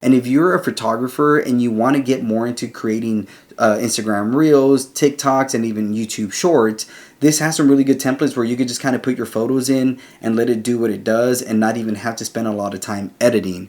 And if you're a photographer and you want to get more into creating Instagram Reels, TikToks, and even YouTube Shorts, this has some really good templates where you could just kind of put your photos in and let it do what it does and not even have to spend a lot of time editing.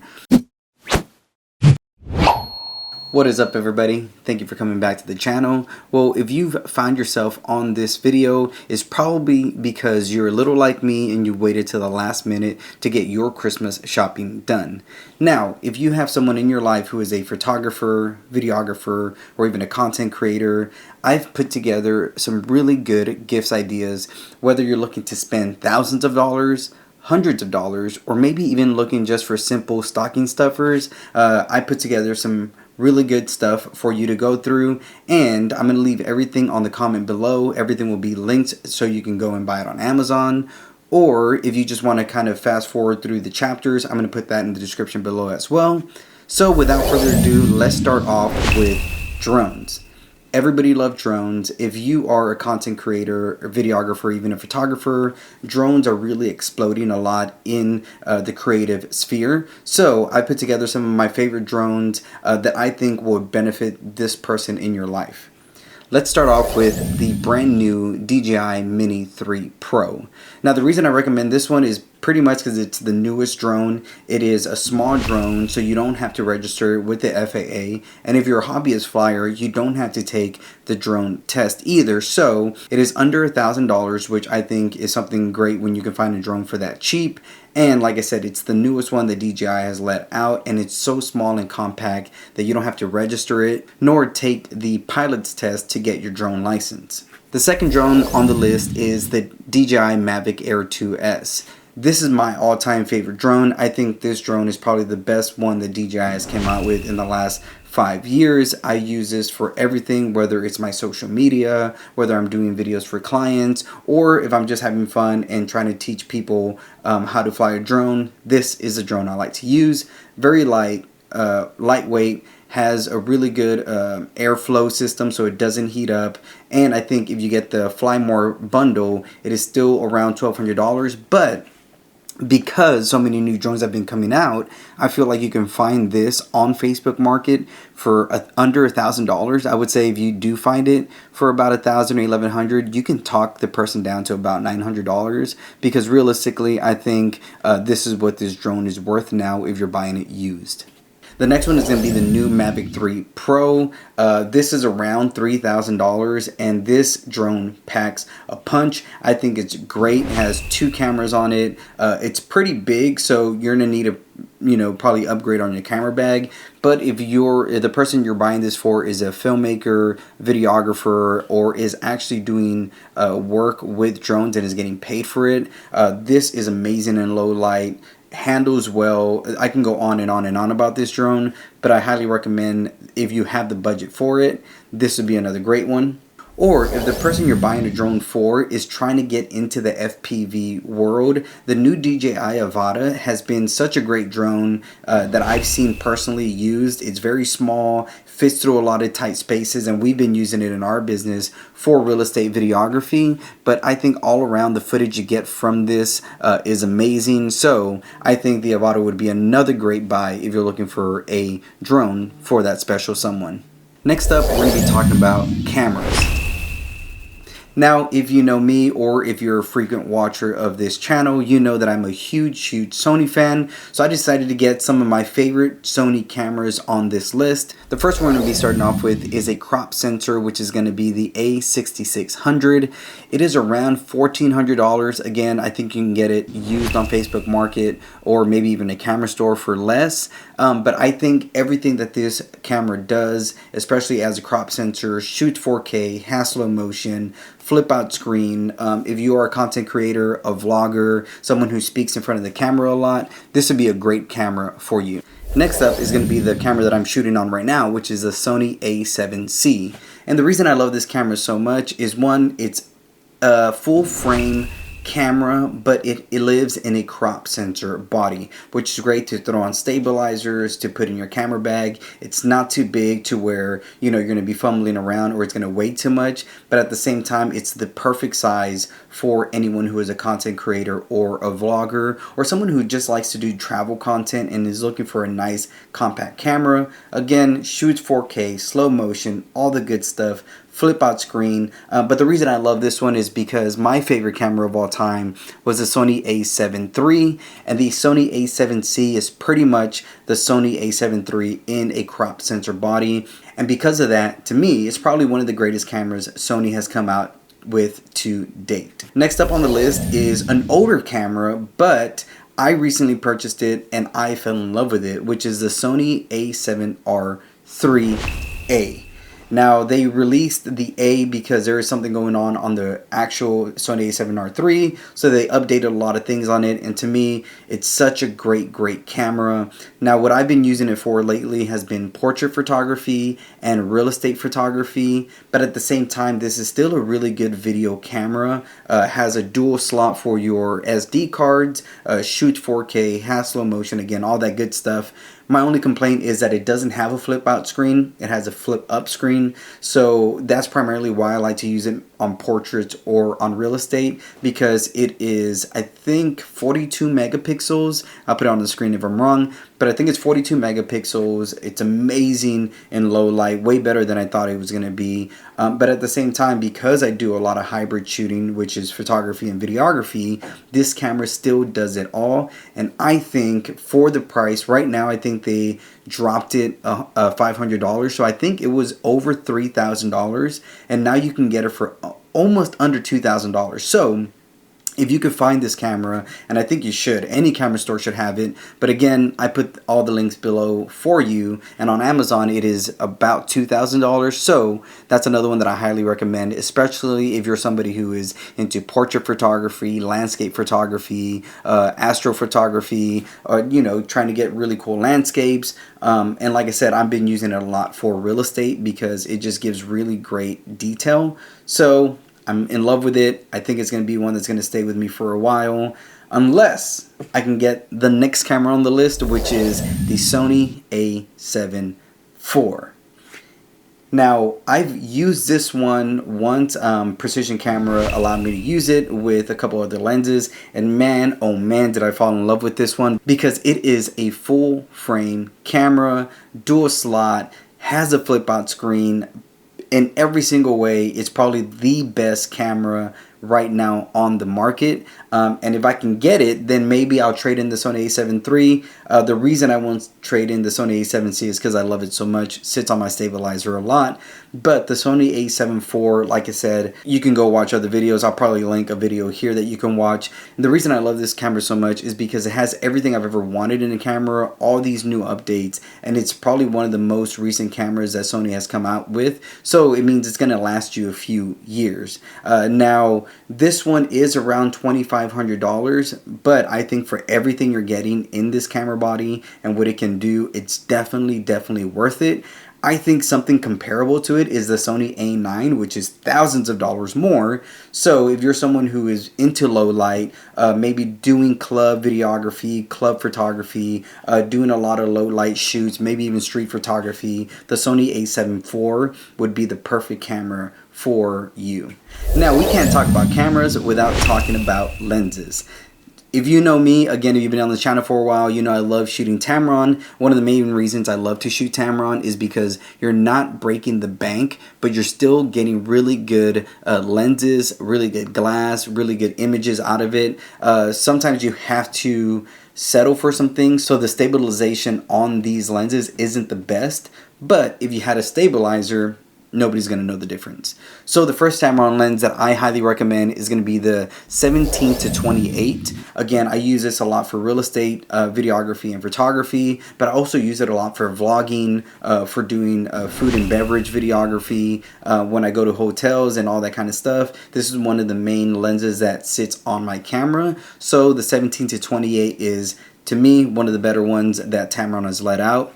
What is up, everybody? Thank you for coming back to the channel. Well, if you've found yourself on this video, it's probably because you're a little like me and you waited till the last minute to get your Christmas shopping done. Now, if you have someone in your life who is a photographer, videographer, or even a content creator, I've put together some really good gifts ideas, whether you're looking to spend thousands of dollars, hundreds of dollars, or maybe even looking just for simple stocking stuffers. I put together some really good stuff for you to go through, and I'm going to leave everything on the comment below. Everything will be linked so you can go and buy it on Amazon, or if you just want to kind of fast forward through the chapters, I'm going to put that in the description below as well. So without further ado, let's start off with drones. Everybody loves drones. If you are a content creator, a videographer, even a photographer, drones are really exploding a lot in the creative sphere. So I put together some of my favorite drones that I think will benefit this person in your life. Let's start off with the brand new DJI Mini 3 Pro. Now, the reason I recommend this one is pretty much because it's the newest drone. It is a small drone, so you don't have to register with the FAA. And if you're a hobbyist flyer, you don't have to take the drone test either. So it is under $1,000, which I think is something great when you can find a drone for that cheap. And like I said, it's the newest one that DJI has let out, and it's so small and compact that you don't have to register it nor take the pilot's test to get your drone license. The second drone on the list is the DJI Mavic Air 2S. This is my all-time favorite drone. I think this drone is probably the best one that DJI has come out with in the last 5 years. I use this for everything, whether it's my social media, whether I'm doing videos for clients, or if I'm just having fun and trying to teach people how to fly a drone. This is a drone I like to use. Very light, lightweight, has a really good airflow system so it doesn't heat up, and I think if you get the Fly More bundle, it is still around $1,200, but because so many new drones have been coming out, I feel like you can find this on Facebook Market for under $1,000. I would say if you do find it for about $1,000 or $1,100, you can talk the person down to about $900, because realistically, I think this is what this drone is worth now if you're buying it used. The next one is going to be the new Mavic 3 Pro. This is around $3,000, and this drone packs a punch. I think it's great. It has 2 cameras on it. It's pretty big, so you're going to need a probably upgrade on your camera bag. But if the person you're buying this for is a filmmaker, videographer, or is actually doing work with drones and is getting paid for it, this is amazing in low light. Handles well. I can go on and on and on about this drone, but I highly recommend, if you have the budget for it, this would be another great one. Or if the person you're buying a drone for is trying to get into the FPV world, the new DJI Avata has been such a great drone that I've seen personally used. It's very small, fits through a lot of tight spaces, and we've been using it in our business for real estate videography. But I think all around the footage you get from this is amazing. So I think the Avata would be another great buy if you're looking for a drone for that special someone. Next up, we're going to be talking about cameras. Now, if you know me, or if you're a frequent watcher of this channel, you know that I'm a huge Sony fan. So I decided to get some of my favorite Sony cameras on this list. The first one we're going to be starting off with is a crop sensor, which is going to be the A6600. It is around $1,400. Again, I think you can get it used on Facebook Market or maybe even a camera store for less. But I think everything that this camera does, especially as a crop sensor, shoots 4K, has slow motion, flip out screen. If you are a content creator, a vlogger, someone who speaks in front of the camera a lot, this would be a great camera for you. Next up is going to be the camera that I'm shooting on right now, which is the Sony A7C. And the reason I love this camera so much is, one, it's a full frame camera, but it lives in a crop sensor body, which is great to throw on stabilizers, to put in your camera bag. It's not too big to where, you know, you're going to be fumbling around or it's going to weigh too much, but at the same time, it's the perfect size for anyone who is a content creator or a vlogger or someone who just likes to do travel content and is looking for a nice compact camera. Again, shoots 4K, slow motion, all the good stuff, flip out screen. But the reason I love this one is because my favorite camera of all time was the Sony a7 III, and the Sony a7C is pretty much the Sony a7 III in a crop sensor body. And because of that, to me, it's probably one of the greatest cameras Sony has come out with to date. Next up on the list is an older camera, but I recently purchased it and I fell in love with it, which is the Sony a7R IIIA. Now, they released the A because there is something going on the actual Sony a7R III, so they updated a lot of things on it, and to me, it's such a great camera. Now, what I've been using it for lately has been portrait photography and real estate photography, but at the same time, this is still a really good video camera. Has a dual slot for your SD cards, shoots 4K, has slow motion, again, all that good stuff. My only complaint is that it doesn't have a flip out screen. It has a flip up screen. So that's primarily why I like to use it on portraits or on real estate, because it is, I think, 42 megapixels. I'll put it on the screen if I'm wrong, but I think it's 42 megapixels. It's amazing in low light, way better than I thought it was going to be. But at the same time, because I do a lot of hybrid shooting, which is photography and videography, this camera still does it all. And I think for the price right now, I think they dropped it $500. So I think it was over $3,000, and now you can get it for almost under $2,000. So if you could find this camera, and I think you should, any camera store should have it, but again, I put all the links below for you, and on Amazon it is about $2,000, so that's another one that I highly recommend, especially if you're somebody who is into portrait photography, landscape photography, astrophotography, or, you know, trying to get really cool landscapes. And like I said, I've been using it a lot for real estate because it just gives really great detail. So I'm in love with it. I think it's going to be one that's going to stay with me for a while, unless I can get the next camera on the list, which is the Sony a7 IV. Now, I've used this one once. Precision Camera allowed me to use it with a couple other lenses, and man, oh man, did I fall in love with this one, because it is a full frame camera, dual slot, has a flip out screen. In every single way, it's probably the best camera right now on the market. And if I can get it, then maybe I'll trade in the Sony a7 III. The reason I won't trade in the Sony a7C is because I love it so much. Sits on my stabilizer a lot. But the Sony a7 IV, like I said, you can go watch other videos. I'll probably link a video here that you can watch. And the reason I love this camera so much is because it has everything I've ever wanted in a camera, all these new updates, and it's probably one of the most recent cameras that Sony has come out with. So it means it's going to last you a few years. Now, this one is around $2,500, but I think for everything you're getting in this camera body and what it can do, it's definitely worth it. I think something comparable to it is the Sony a9, which is thousands of dollars more. So if you're someone who is into low light, maybe doing club videography, club photography, doing a lot of low light shoots, maybe even street photography, the Sony a7 IV would be the perfect camera for you. Now, we can't talk about cameras without talking about lenses. If you know me, again, if you've been on the channel for a while, you know I love shooting Tamron. One of the main reasons I love to shoot Tamron is because you're not breaking the bank, but you're still getting really good lenses, really good glass, really good images out of it. Sometimes you have to settle for some things, so the stabilization on these lenses isn't the best, but if you had a stabilizer, nobody's going to know the difference. So the first Tamron lens that I highly recommend is going to be the 17-28. Again, I use this a lot for real estate, videography, and photography, but I also use it a lot for vlogging, for doing food and beverage videography, when I go to hotels and all that kind of stuff. This is one of the main lenses that sits on my camera. So the 17-28 is, to me, one of the better ones that Tamron has let out.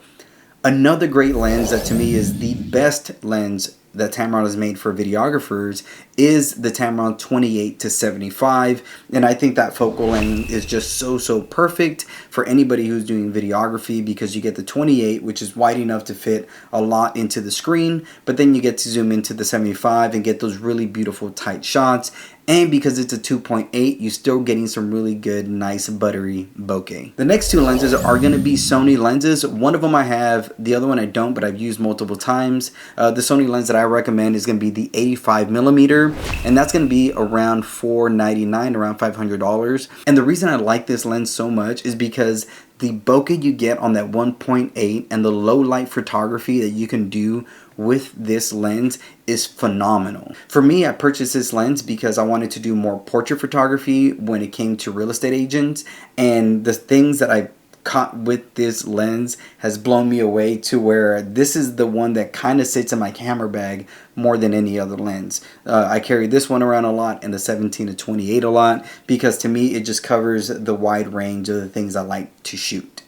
Another great lens that to me is the best lens that Tamron is made for videographers is the Tamron 28 to 75, and I think that focal length is just so perfect for anybody who's doing videography, because you get the 28, which is wide enough to fit a lot into the screen, but then you get to zoom into the 75 and get those really beautiful tight shots. And because it's a 2.8, you're still getting some really good, nice, buttery bokeh. The next two lenses are going to be Sony lenses. One of them I have, the other one I don't, but I've used multiple times. The Sony lens that I recommend is going to be the 85mm, and that's going to be around $499, around $500. And the reason I like this lens so much is because the bokeh you get on that 1.8 and the low light photography that you can do with this lens is phenomenal. For me, I purchased this lens because I wanted to do more portrait photography when it came to real estate agents, and the things that I caught with this lens has blown me away to where this is the one that kind of sits in my camera bag more than any other lens. I carry this one around a lot and the 17 to 28 a lot because to me it just covers the wide range of the things I like to shoot.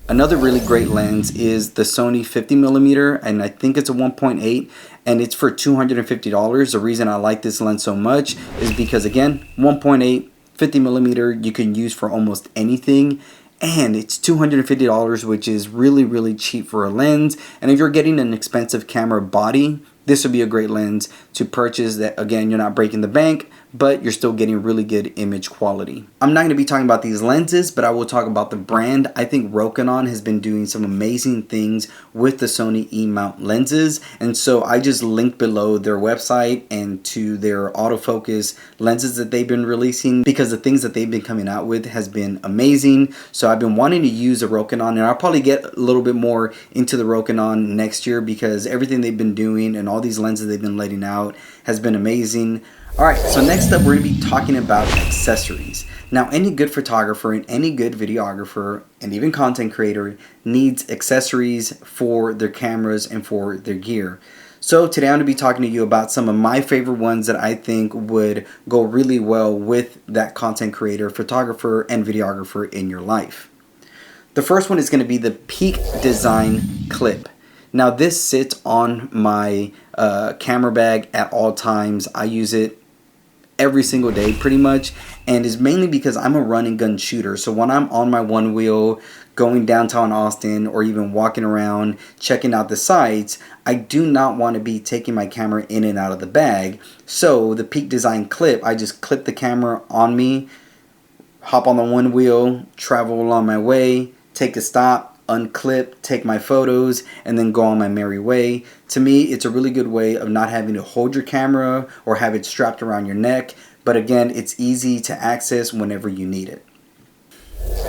Another really great lens is the Sony 50mm, and I think it's a 1.8, and it's for $250. The reason I like this lens so much is because, again, 1.8, 50mm, you can use for almost anything, and it's $250, which is really cheap for a lens. And if you're getting an expensive camera body, this would be a great lens to purchase that, again, you're not breaking the bank, but you're still getting really good image quality. I'm not going to be talking about these lenses, but I will talk about the brand. I think Rokinon has been doing some amazing things with the Sony E-mount lenses, and so I just linked below their website and to their autofocus lenses that they've been releasing, because the things that they've been coming out with has been amazing. So I've been wanting to use a Rokinon, and I'll probably get a little bit more into the Rokinon next year because everything they've been doing and all these lenses they've been letting out has been amazing. Alright, so next up we're going to be talking about accessories. Now, any good photographer and any good videographer and even content creator needs accessories for their cameras and for their gear. So today I'm going to be talking to you about some of my favorite ones that I think would go really well with that content creator, photographer, and videographer in your life. The first one is going to be the Peak Design Clip. Now this sits on my camera bag at all times. I use it every single day pretty much, and is mainly because I'm a run and gun shooter. So when I'm on my one wheel going downtown Austin or even walking around checking out the sights, I do not want to be taking my camera in and out of the bag. So the Peak Design Clip, I just clip the camera on me, hop on the one wheel, travel along my way, take a stop, unclip, take my photos, and then go on my merry way. To me, it's a really good way of not having to hold your camera or have it strapped around your neck, but again, it's easy to access whenever you need it.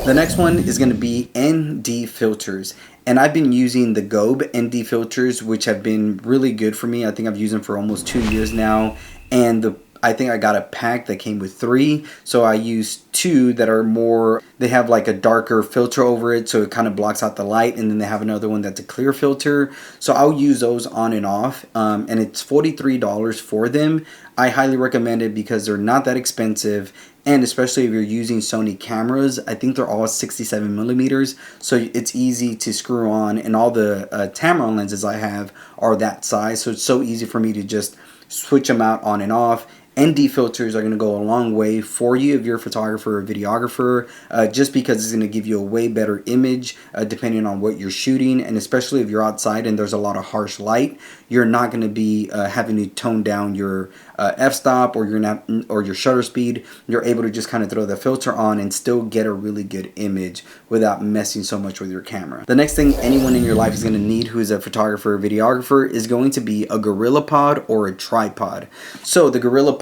The next one is going to be ND filters, and I've been using the Gobe ND filters, which have been really good for me. I think I've used them for almost 2 years now, and I think I got a pack that came with 3, so I used 2 that are more, they have like a darker filter over it, so it kind of blocks out the light, and then they have another one that's a clear filter. So I'll use those on and off, and it's $43 for them. I highly recommend it because they're not that expensive, and especially if you're using Sony cameras, I think they're all 67mm, so it's easy to screw on, and all the Tamron lenses I have are that size, so it's so easy for me to just switch them out on and off. ND filters are going to go a long way for you if you're a photographer or videographer, just because it's going to give you a way better image depending on what you're shooting, and especially if you're outside and there's a lot of harsh light, you're not going to be having to tone down your f-stop or your shutter speed. You're able to just kind of throw the filter on and still get a really good image without messing so much with your camera. The next thing anyone in your life is going to need who is a photographer or videographer is going to be a GorillaPod or a tripod. So the GorillaPod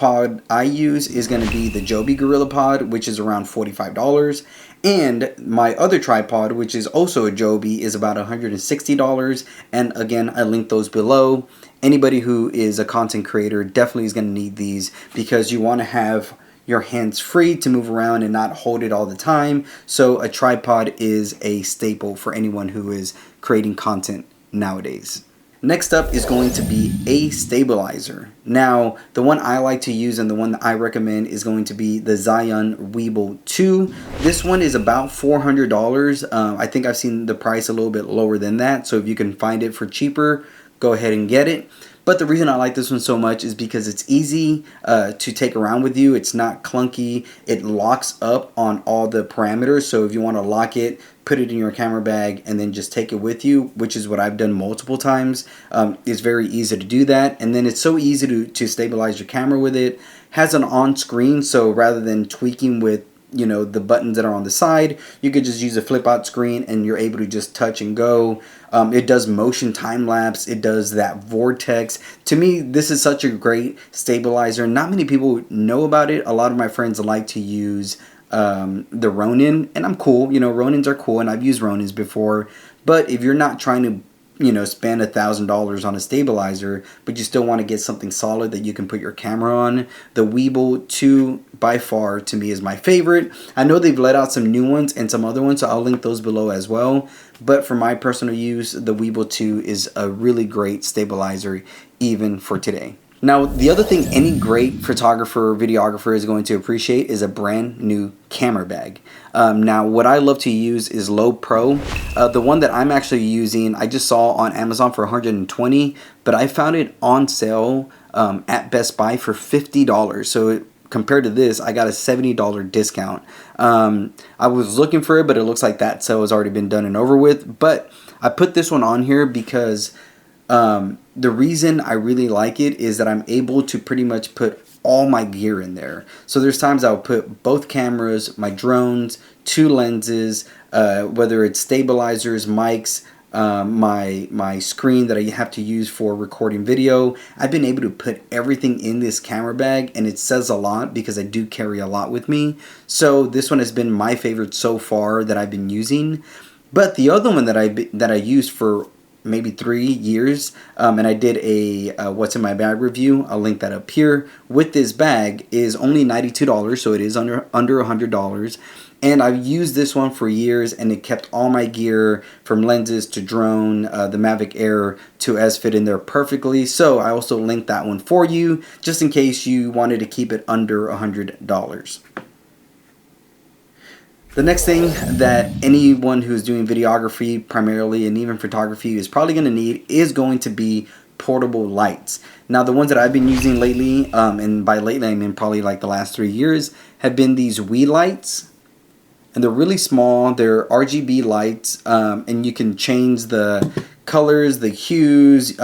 I use is going to be the Joby GorillaPod, which is around $45. And my other tripod, which is also a Joby, is about $160. And again, I link those below. Anybody who is a content creator definitely is going to need these because you want to have your hands free to move around and not hold it all the time. So a tripod is a staple for anyone who is creating content nowadays. Next up is going to be a stabilizer. Now, the one I like to use and the one that I recommend is going to be the Zion Weeble 2. This one is about $400. I think I've seen the price a little bit lower than that. So if you can find it for cheaper, go ahead and get it. But the reason I like this one so much is because it's easy to take around with you. It's not clunky. It locks up on all the parameters. So if you want to lock it, put it in your camera bag and then just take it with you, which is what I've done multiple times. It's very easy to do that. And then it's so easy to stabilize your camera with it. Has an on screen, so rather than tweaking with the buttons that are on the side, you could just use a flip out screen and you're able to just touch and go. It does motion time lapse. It does that vortex. To me, this is such a great stabilizer. Not many people know about it. A lot of my friends like to use the Ronin, and I'm cool. Ronins are cool, and I've used Ronins before. But if you're not trying to spend $1,000 on a stabilizer, but you still want to get something solid that you can put your camera on, the Weebill 2 by far to me is my favorite. I know they've let out some new ones and some other ones, so I'll link those below as well. But for my personal use, the Weebill 2 is a really great stabilizer even for today. Now, the other thing any great photographer or videographer is going to appreciate is a brand new camera bag. Now, what I love to use is Low Pro. The one that I'm actually using, I just saw on Amazon for $120, but I found it on sale at Best Buy for $50. So compared to this, I got a $70 discount. I was looking for it, but it looks like that sale has already been done and over with. But I put this one on here because the reason I really like it is that I'm able to pretty much put all my gear in there. So there's times I'll put both cameras, my drones, 2 lenses, whether it's stabilizers, mics, my screen that I have to use for recording video. I've been able to put everything in this camera bag, and it says a lot because I do carry a lot with me. So this one has been my favorite so far that I've been using. But the other one that I used for maybe 3 years, and I did a what's in my bag review, I'll link that up here, with this bag is only $92, so it is under $100. And I've used this one for years, and it kept all my gear from lenses to drone, the Mavic Air to S fit in there perfectly. So I also linked that one for you, just in case you wanted to keep it under $100. The next thing that anyone who's doing videography primarily, and even photography, is probably going to need is going to be portable lights. Now, the ones that I've been using lately, and by lately I mean probably like the last 3 years, have been these Wii lights. And they're really small. They're RGB lights, and you can change the colors, the hues,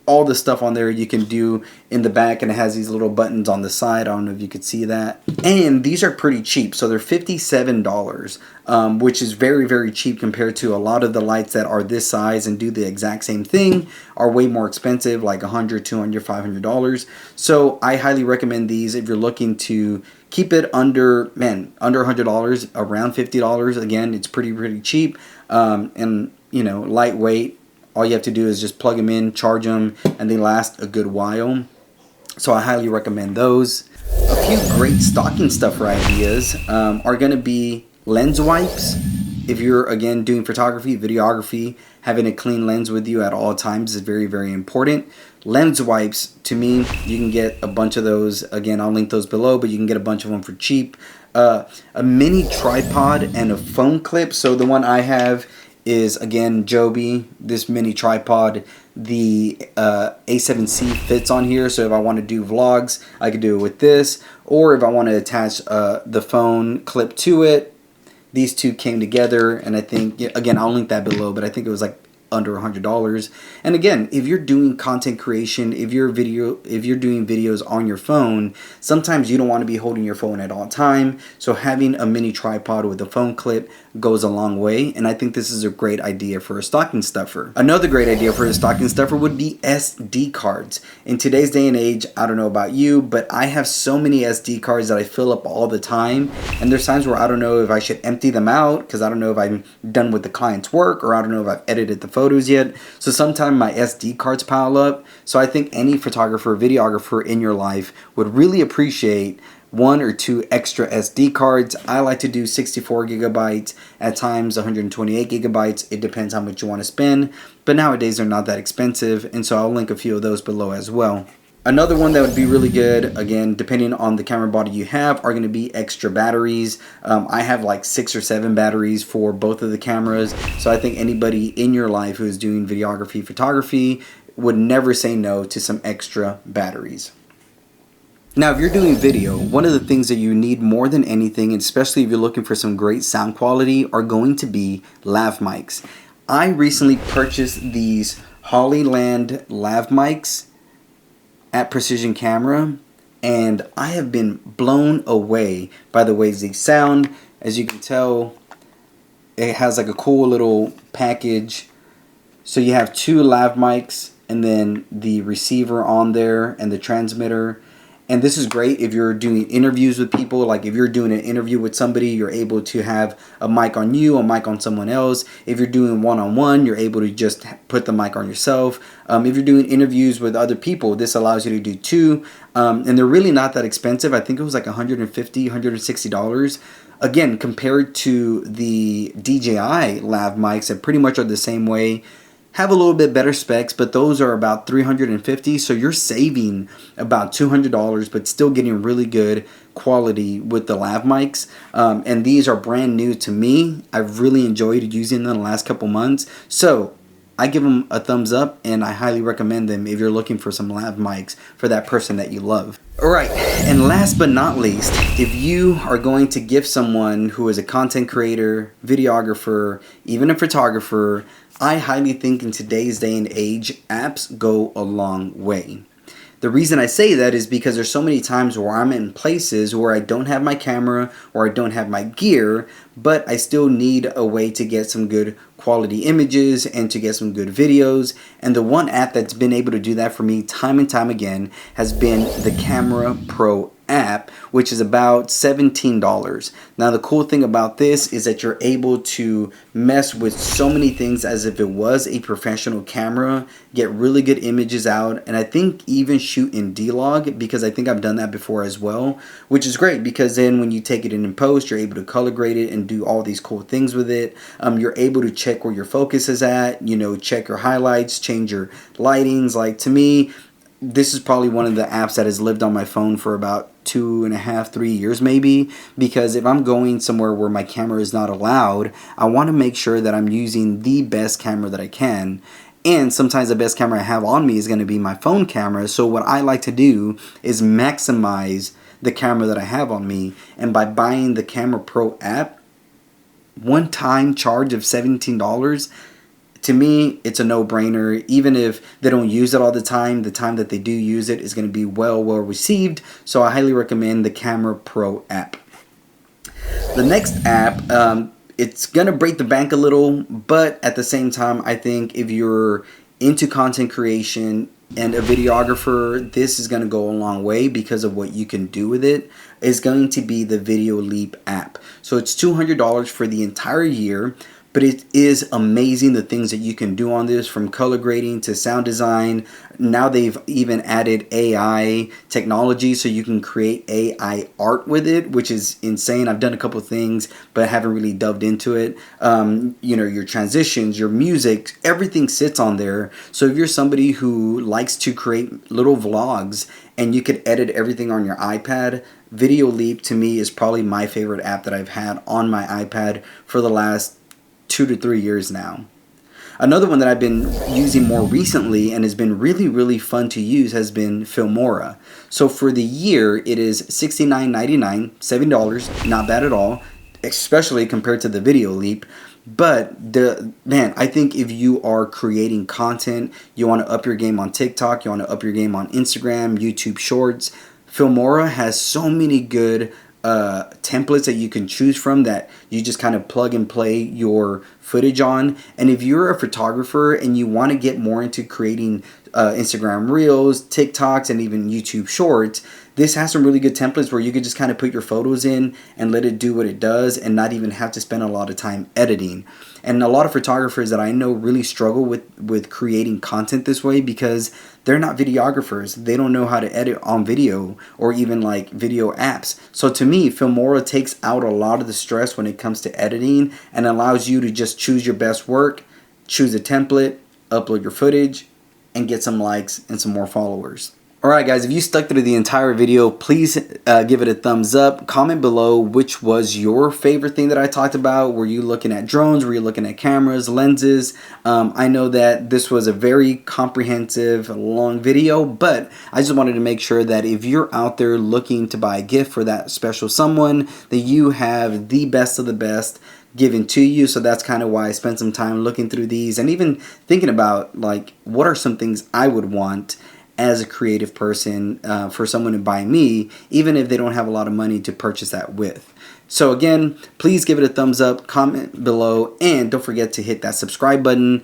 all the stuff on there you can do in the back, and it has these little buttons on the side. I don't know if you could see that. And these are pretty cheap, so they're $57, which is very, very cheap compared to a lot of the lights that are this size and do the exact same thing are way more expensive, like $100, $200, $500. So I highly recommend these if you're looking to keep it under $100, around $50. Again, it's pretty cheap, and lightweight. All you have to do is just plug them in, charge them, and they last a good while. So I highly recommend those. A few great stocking stuffer ideas are going to be lens wipes. If you're, again, doing photography, videography, having a clean lens with you at all times is very, very important. Lens wipes, to me, you can get a bunch of those. Again, I'll link those below, but you can get a bunch of them for cheap. A mini tripod and a phone clip. So the one I have is, again, Joby, this mini tripod. The A7C fits on here, so if I want to do vlogs, I could do it with this. Or if I want to attach the phone clip to it, these two came together, and I think, again, I'll link that below, but I think it was like under $100. And again, if you're doing content creation, if you're doing videos on your phone, sometimes you don't want to be holding your phone at all time. So having a mini tripod with a phone clip goes a long way, and I think this is a great idea for a stocking stuffer. Another great idea for a stocking stuffer would be SD cards. In today's day and age, I don't know about you, but I have so many SD cards that I fill up all the time, and there's times where I don't know if I should empty them out because I don't know if I'm done with the client's work, or I don't know if I've edited the photos yet. So sometimes my SD cards pile up. So I think any photographer, videographer in your life would really appreciate 1 or 2 extra SD cards. I like to do 64 gigabytes, at times 128 gigabytes. It depends how much you want to spend, but nowadays they're not that expensive, and so I'll link a few of those below as well. Another one that would be really good, again, depending on the camera body you have, are going to be extra batteries. I have like 6 or 7 batteries for both of the cameras, so I think anybody in your life who is doing videography, photography, would never say no to some extra batteries. Now, if you're doing video, one of the things that you need more than anything, especially if you're looking for some great sound quality, are going to be lav mics. I recently purchased these Hollyland lav mics at Precision Camera, and I have been blown away by the ways they sound. As you can tell, it has like a cool little package. So you have two lav mics and then the receiver on there and the transmitter. And this is great if you're doing interviews with people. Like if you're doing an interview with somebody, you're able to have a mic on you, a mic on someone else. If you're doing one-on-one, you're able to just put the mic on yourself. If you're doing interviews with other people, this allows you to do two. And they're really not that expensive. I think it was like $150, $160. Again, compared to the DJI lav mics that pretty much are the same way. Have a little bit better specs, but those are about $350, so you're saving about $200, but still getting really good quality with the lav mics. And these are brand new to me. I've really enjoyed using them the last couple months, so I give them a thumbs up, and I highly recommend them if you're looking for some lav mics for that person that you love. Alright, and last but not least, if you are going to gift someone who is a content creator, videographer, even a photographer, I highly think in today's day and age, apps go a long way. The reason I say that is because there's so many times where I'm in places where I don't have my camera or I don't have my gear, but I still need a way to get some good quality images and to get some good videos. And the one app that's been able to do that for me time and time again has been the Camera Pro app, which is about $17. Now the cool thing about this is that you're able to mess with so many things as if it was a professional camera, get really good images out, and I think even shoot in D-Log, because I think I've done that before as well, which is great because then when you take it in post, you're able to color grade it and do all these cool things with it. You're able to check where your focus is at, you know, check your highlights, change your lightings. Like to me, this is probably one of the apps that has lived on my phone for about 2.5, 3 years maybe, because if I'm going somewhere where my camera is not allowed, I want to make sure that I'm using the best camera that I can. And sometimes the best camera I have on me is going to be my phone camera. So what I like to do is maximize the camera that I have on me. And by buying the Camera Pro app, one-time charge of $17, to me, it's a no-brainer. Even if they don't use it all the time that they do use it is going to be well received. So I highly recommend the Camera Pro app. The next app, it's going to break the bank a little, but at the same time, I think if you're into content creation and a videographer, this is going to go a long way because of what you can do with it. Is going to be the Videoleap app. So it's $200 for the entire year. But it is amazing the things that you can do on this, from color grading to sound design. Now they've even added AI technology so you can create AI art with it, which is insane. I've done a couple things, but I haven't really delved into it. You know, your transitions, your music, everything sits on there. So if you're somebody who likes to create little vlogs and you could edit everything on your iPad, Videoleap to me is probably my favorite app that I've had on my iPad for the last 2 to 3 years now. Another one that I've been using more recently and has been really fun to use has been Filmora. So for the year, it is $69.99, $7, not bad at all, especially compared to the Videoleap. But I think if you are creating content, you want to up your game on TikTok, you want to up your game on Instagram, YouTube Shorts, Filmora has so many good templates that you can choose from that you just kind of plug and play your footage on. And if you're a photographer and you want to get more into creating Instagram Reels, TikToks, and even YouTube Shorts, this has some really good templates where you can just kind of put your photos in and let it do what it does and not even have to spend a lot of time editing. And a lot of photographers that I know really struggle with creating content this way because they're not videographers. They don't know how to edit on video or even like video apps. So to me, Filmora takes out a lot of the stress when it comes to editing and allows you to just choose your best work, choose a template, upload your footage, and get some likes and some more followers. Alright guys, if you stuck through the entire video, please give it a thumbs up. Comment below which was your favorite thing that I talked about. Were you looking at drones? Were you looking at cameras, lenses? I know that this was a very comprehensive, long video, but I just wanted to make sure that if you're out there looking to buy a gift for that special someone, that you have the best of the best given to you. So that's kind of why I spent some time looking through these and even thinking about, like, what are some things I would want as a creative person for someone to buy me, even if they don't have a lot of money to purchase that with. So again, please give it a thumbs up, comment below, and don't forget to hit that subscribe button.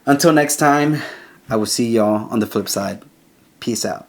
Until next time, I will see y'all on the flip side. Peace out.